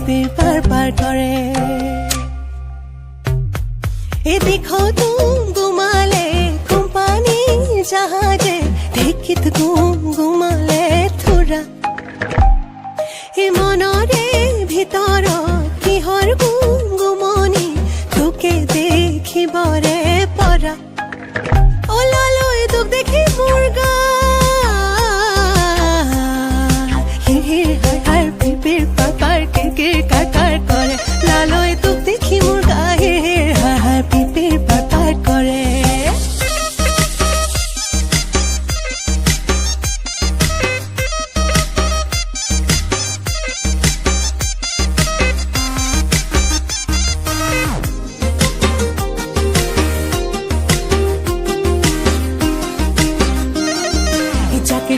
পিপিৰ পাৰ কৰে এদিখো গুমালে কোম্পানী জাহাজে ঢেকিত গুমালে থোৰা এই মনৰে ভিতৰত কিহৰ গুমনি তোকে দেখিবৰে পৰা ওলালৈ তোক দেখি মোৰ গা হিৰ হাৰ পিপিৰ পাৰ কিৰ কাৰ কৰে লালৈ তোক দেখি মোৰ গা হিৰ হাৰ পিপিৰ পাৰ কৰে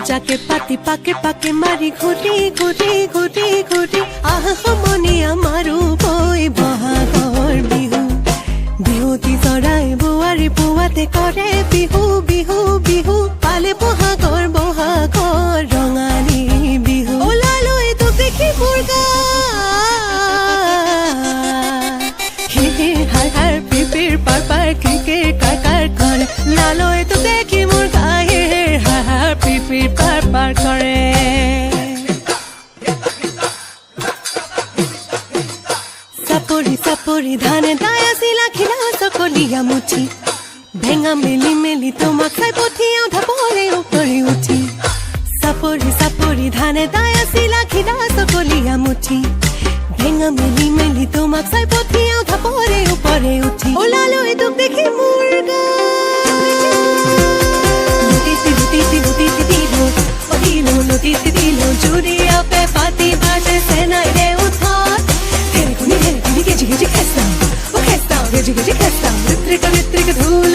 जाके पाती पाके मारी घुटी आहमनी आमारू बई बहागर बिहु बिहुती जराय बुआरी पुआते करे बिहु बिहु बिहु पाले बहागर रंगानी बिहु ओलालोय तो देखी मुर्गा हार हार पिपिर पार किर कार करे लालोय तो देखी मुर्गा हार पिपिर पार करे চাপৰি ধানে দায়াছিলা খিলা চকলিয়া মুঠি ভেঙা মেলি তোমাক চাই পঠিয়াও ধাপৰে উপৰি উঠি চাপৰি ধানে দায়াছিলা খিলা চকলিয়া মুঠি ভেঙা মেলি তোমাক চাই পঠিয়াও ধাপৰে উপৰি উঠি ওলালৈ তোক দেখি মোৰ গা লুটিলো জুৰিয়া পে পাতি বাজে সেনাই ৰে উঠত গেজি খেস্তাও ৰিত্ৰিকা ধূ